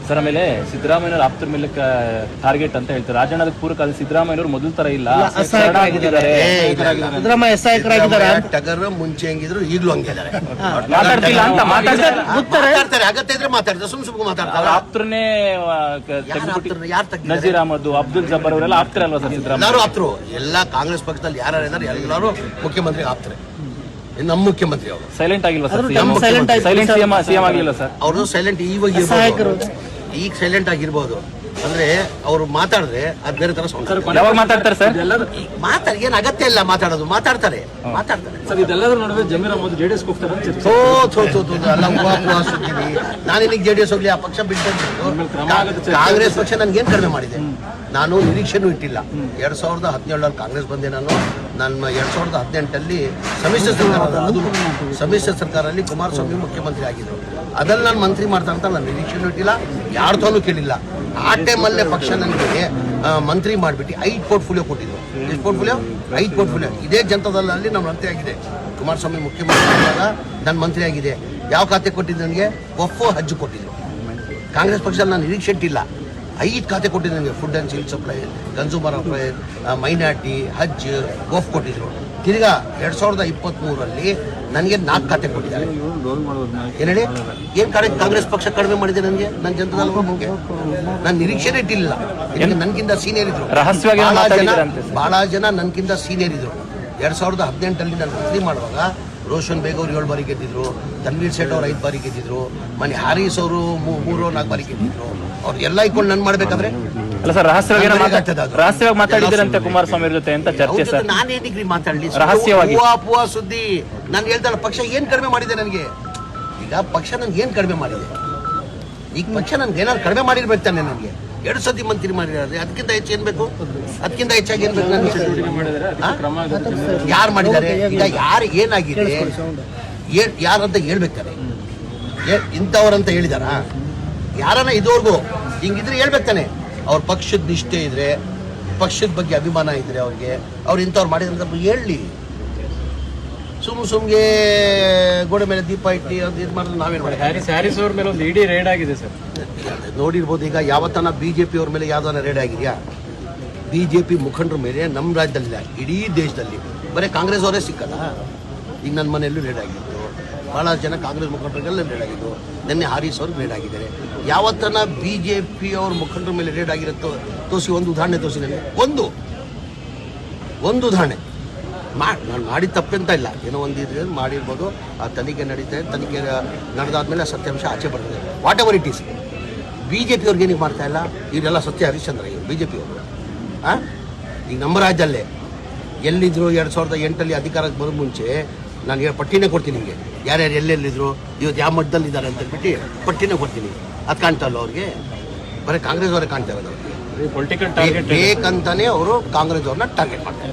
Sir ಆಮೇಲೆ ಸಿದ್ದರಾಮಯ್ಯವ್ರ ಆಪ್ತರ ಮೇಲೆ ಟಾರ್ಗೆಟ್ ಅಂತ ಹೇಳ್ತಾರೆ. ರಾಜಣ್ಣ ಅದಕ್ಕೆ ಪೂರಕ ಸಿದ್ದರಾಮಯ್ಯವ್ರು ಮೊದಲ ತರ ಇಲ್ಲ, ಸಿದ್ದರಾಮಯ್ಯ ಸಹಾಯಕರಾಗಿದ್ದಾರೆ. ಟಗರ್ ಮುಂಚೆ ಹೆಂಗಿದ್ರು ಈಗಲೂ ಹಂಗಿದ್ದಾರೆ. ಮಾತಾಡ್ತಿಲ್ಲ ಅಂತ ಮಾತಾಡ್ತಾರೆ, ಅಗತ್ಯ ಇದ್ರೆ ಮಾತಾಡ್ತಾರೆ, ಸುಮ್ ಮಾತಾಡ್ತಾರೆ. ಆಪ್ತರನ್ನೇ ನಜೀರ್ ಅಹಮದ್, ಅಬ್ದುಲ್ ಜಬ್ಬರ್ ಅವರೆಲ್ಲ ಆಪ್ತರಲ್ವಾ ಸರ್ ಸಿದ್ದರಾಮಯ್ಯ? ಎಲ್ಲರೂ ಆಪ್ತರು. ಎಲ್ಲ ಕಾಂಗ್ರೆಸ್ ಪಕ್ಷದಲ್ಲಿ ಯಾರು ಇದ್ದಾರೆ ಎಲ್ಲರೂ ಮುಖ್ಯಮಂತ್ರಿ ಆಪ್ತಾರೆ. ನಮ್ಮ ಮುಖ್ಯಮಂತ್ರಿ ಅವರು ಸೈಲೆಂಟ್ ಆಗಿಲ್ವಾ ಸರ್? ಸೈಲೆಂಟ್ ಸಿಎಂ ಆಗಿಲ್ಲ ಸರ್. ಅವರು ಸೈಲೆಂಟ್ ಈಗ ಸೈಲೆಂಟ್ ಆಗಿರ್ಬೋದು. ಅಂದ್ರೆ ಅವರು ಮಾತಾಡಿದ್ರೆ ಅದ್ ಬೇರೆ ತರ ಯಾವಾಗ ಮಾತಾಡ್ತಾರೆ ಸರ್? ಏನ್ ಅಗತ್ಯ ಇಲ್ಲ ಮಾತಾಡೋದು, ಮಾತಾಡ್ತಾರೆ. ಸರ್ ಇದೆಲ್ಲದರ ನಡುವೆ ಜಮೀರ್ ಅಹಮದ್ ಜೆಡಿಎಸ್ ಹೋಗ್ತಾರೆ ಅಲ್ಲ ಸುದ್ದಿನಿ. ನಾನಿಲ್ಲಿ ಜೆಡಿಎಸ್ ಹೋಗ್ಲಿ, ಆ ಪಕ್ಷ ಬಿಟ್ಟು ಕಾಂಗ್ರೆಸ್ ಪಕ್ಷ ನನ್ಗೇನ್ ಕಡಿಮೆ ಮಾಡಿದೆ? ನಾನು ನಿರೀಕ್ಷೆನೂ ಇಟ್ಟಿಲ್ಲ. 2017 ಕಾಂಗ್ರೆಸ್ ಬಂದೆ. ನನ್ನ 2018 ಸಮ್ಮಿಶ್ರ ಸರ್ಕಾರದಲ್ಲಿ ಕುಮಾರಸ್ವಾಮಿ ಮುಖ್ಯಮಂತ್ರಿ ಆಗಿದ್ರು. ಅದ್ರಲ್ಲಿ ನಾನು ಮಂತ್ರಿ ಮಾಡ್ತಾ ಅಂತ ನಾನು ನಿರೀಕ್ಷೆನೂ ಇಟ್ಟಿಲ್ಲ, ಯಾರ್ದೂ ಕೇಳಿಲ್ಲ. ಆ ಟೈಮಲ್ಲೇ ಪಕ್ಷ ನನಗೆ ಮಂತ್ರಿ ಮಾಡಿಬಿಟ್ಟು 5 ಪೋರ್ಟ್ಫೋಲಿಯೋ ಕೊಟ್ಟಿದ್ರು. ಎಷ್ಟು ಪೋರ್ಟ್ಫೋಲಿಯೋ? 5 ಪೋರ್ಟ್ಫೋಲಿಯೋ. ಇದೇ ಜನತಾದಳಲ್ಲಿ ನಾನು ಮಂತ್ರಿ ಆಗಿದೆ. ಕುಮಾರಸ್ವಾಮಿ ಮುಖ್ಯಮಂತ್ರಿ ಆದಾಗ ನಾನು ಮಂತ್ರಿ ಆಗಿದೆ. ಯಾವ ಖಾತೆ ಕೊಟ್ಟಿದ್ದು ನನಗೆ? ವಫ್ ಹಜ್ ಕೊಟ್ಟಿದ್ರು. ಕಾಂಗ್ರೆಸ್ ಪಕ್ಷದಲ್ಲಿ ನಾನು ನಿರೀಕ್ಷೆ ಇಟ್ಟಿಲ್ಲ. 5 ಖಾತೆ ಕೊಟ್ಟಿದ್ದು ನನಗೆ. Food and civil supply, consumer affair, minority, ಹಜ್, ವಫ್ ಕೊಟ್ಟಿದ್ರು. ತಿರ್ಗಾ 2023 ನನಗೆ 4 ಖಾತೆ ಕೊಟ್ಟಿದ್ದಾರೆ. ಏನ್ ಹೇಳಿ? ಏನ್ ಕಾಂಗ್ರೆಸ್ ಪಕ್ಷ ಕಡಿಮೆ ಮಾಡಿದೆ ನನಗೆ? ನನ್ನ ಜನತಾದಳ ಬಗ್ಗೆ ನಾನು ನಿರೀಕ್ಷೆನೇ ಇಟ್ಟಿಲ್ಲ. ನನ್ಗಿಂತ ಸೀನಿಯರ್ ಇದ್ರು ಬಹಳ ಜನ, ನನ್ಗಿಂತ ಸೀನಿಯರ್ ಇದ್ರು. 2018 ನಾನು ಮಂತ್ರಿ ಮಾಡುವಾಗ ರೋಷನ್ ಬೇಗ್ ಅವರು 7 ಬಾರಿ ಗೆದ್ದಿದ್ರು, ತನ್ವೀರ್ ಸೇಠ್ ಅವರು 5 ಬಾರಿ ಗೆದ್ದಿದ್ರು, ಮನೆ ಹಾರೀಸ್ ಅವರು 3-4 ಬಾರಿ ಗೆದ್ದಿದ್ರು. ಅವ್ರಿಗೆಲ್ಲ ಇಟ್ಕೊಂಡು ನನ್ ಮಾಡ್ಬೇಕಾದ್ರೆ ಅಲ್ಲ ಸರ್, ರಹಸ್ಯವಾಗಿ ಮಾತಾಡಿದ್ರಂತೆ ಕುಮಾರಸ್ವಾಮಿ ಜೊತೆ ಅಂತ ಚರ್ಚೆ ಸರ್. ನಾನೇ ಡಿಗ್ರಿ ಮಾತಾಡ್ಲಿ ರಹಸ್ಯವಾಗಿ ಸುದ್ದಿ. ನಾನು ಹೇಳ್ದಲ್ಲ, ಪಕ್ಷ ಏನ್ ಕಡಿಮೆ ಮಾಡಿದೆ ನನಗೆ? ಈಗ ಪಕ್ಷ ನನ್ಗೆ ಏನ್ ಕಡಿಮೆ ಮಾಡಿದೆ? ಈಗ ಪಕ್ಷ ನನ್ಗೆ ಏನಾದ್ರು ಕಡಿಮೆ ಮಾಡಿರ್ಬೇಕು ತಾನೆ. ನನಗೆ 2 ಸತಿ ಮಂತ್ರಿ ಮಾಡಿರೋದು, ಅದಕ್ಕಿಂತ ಹೆಚ್ಚು ಏನ್ ಬೇಕು? ಅದಕ್ಕಿಂತ ಹೆಚ್ಚಾಗಿ ಏನ್ ಬೇಕು ನನಗೆ? ಯಾರು ಮಾಡಿದ್ದಾರೆ? ಈಗ ಯಾರು ಏನಾಗಿದೆ ಯಾರಂತ ಹೇಳ್ಬೇಕಾರೆ? ಇಂಥವ್ರಂತ ಹೇಳಿದಾರ? ಯಾರನ್ನ ಇದುವರೆಗೂ ಹಿಂಗಿದ್ರೆ ಹೇಳ್ಬೇಕಾನೆ. ಅವ್ರ ಪಕ್ಷದ ನಿಷ್ಠೆ ಇದ್ರೆ, ಪಕ್ಷದ ಬಗ್ಗೆ ಅಭಿಮಾನ ಇದ್ರೆ ಅವ್ರಿಗೆ, ಅವ್ರು ಇಂಥವ್ರು ಮಾಡಿದ್ರೆ ಹೇಳಿ. ಸುಮ್ಗೆ ಗೋಡೆ ಮೇಲೆ ದೀಪ ಇಟ್ಟು ಅದು ಇದು ಮಾಡಿದ್ರೆ ನಾವೇನು ಮಾಡಿ? ಹ್ಯಾರಿಸ್ ಅವ್ರ ಮೇಲೆ ಒಂದು ಇಡೀ ರೇಡ್ ಆಗಿದೆ ಸರ್, ನೋಡಿರ್ಬೋದು. ಈಗ ಯಾವತ್ತನ ಬಿಜೆಪಿ ಅವ್ರ ಮೇಲೆ ಯಾವ್ದಾನ ರೇಡ್ ಆಗಿದೆಯಾ? ಬಿಜೆಪಿ ಮುಖಂಡರ ಮೇಲೆ ನಮ್ಮ ರಾಜ್ಯದಲ್ಲಿಲ್ಲ, ಇಡೀ ದೇಶದಲ್ಲಿ ಬರೀ ಕಾಂಗ್ರೆಸ್ ಅವರೇ ಸಿಕ್ಕಲ್ಲ. ಈಗ ನನ್ನ ಮನೆಯಲ್ಲೂ ರೇಡ್ ಆಗಿತ್ತು, ಬಹಳ ಜನ ಕಾಂಗ್ರೆಸ್ ಮುಖಂಡರಿಗೆಲ್ಲ ರೇಡ್ ಆಗಿದ್ದು. ನಿನ್ನೆ ಹಾರೀಸ್ ಅವ್ರಿಗೆ ರೇಡ್ ಆಗಿದ್ದಾರೆ. ಯಾವತ್ತನ ಬಿಜೆಪಿ ಅವ್ರ ಮುಖಂಡರ ಮೇಲೆ ರೇಡ್ ಆಗಿರುತ್ತೋ ತೋರಿಸಿ, ಒಂದು ಉದಾಹರಣೆ ತೋರಿಸಿ ನನಗೆ. ಒಂದು ಉದಾಹರಣೆ ನಾನು ಮಾಡಿದ ತಪ್ಪಂತ ಇಲ್ಲ, ಏನೋ ಒಂದು ಇದ್ರೆ ಮಾಡಿರ್ಬೋದು. ಆ ತನಿಖೆ ನಡೀತಾ ಇದೆ, ತನಿಖೆ ನಡೆದಾದ್ಮೇಲೆ ಸತ್ಯಾಂಶ ಆಚೆ ಬರ್ತದೆ. What ever it is. BJP ಅವ್ರಿಗೆ ಏನಕ್ಕೆ ಮಾಡ್ತಾ ಇಲ್ಲ? ಇವರೆಲ್ಲ ಸತ್ಯ ಹರಿಶ್ಚಂದ್ರ ಇವರು ಬಿಜೆಪಿ ಅವರು. ಈಗ ನಮ್ಮ ರಾಜ್ಯದಲ್ಲೇ ಎಲ್ಲಿದ್ರು 2008 ಅಧಿಕಾರಕ್ಕೆ ಬರೋ ಮುಂಚೆ ನಾನು ಪಟ್ಟಿನೇ ಕೊಡ್ತೀನಿ ನಿಮಗೆ, ಯಾರ್ಯಾರು ಎಲ್ಲೆಲ್ಲಿದ್ರು, ಇವತ್ತು ಯಾವ ಮಟ್ಟದಲ್ಲಿ ಇದ್ದಾರೆ ಅಂತ ಬಿಟ್ಟು ಪಟ್ಟಿನೇ ಕೊಡ್ತೀನಿ. ಅದು ಕಾಣ್ತಲ್ಲ ಅವ್ರಿಗೆ? ಬರೀ ಕಾಂಗ್ರೆಸ್ ಅವರೇ ಕಾಣ್ತಾ ಇರೋದು. ಪೊಲಿಟಿಕಲ್ ಟಾರ್ಗೆಟ್ ಬೇಕಂತಾನೆ ಅವರು ಕಾಂಗ್ರೆಸ್ ಅವ್ರನ್ನ ಟಾರ್ಗೆಟ್ ಮಾಡ್ತಾರೆ.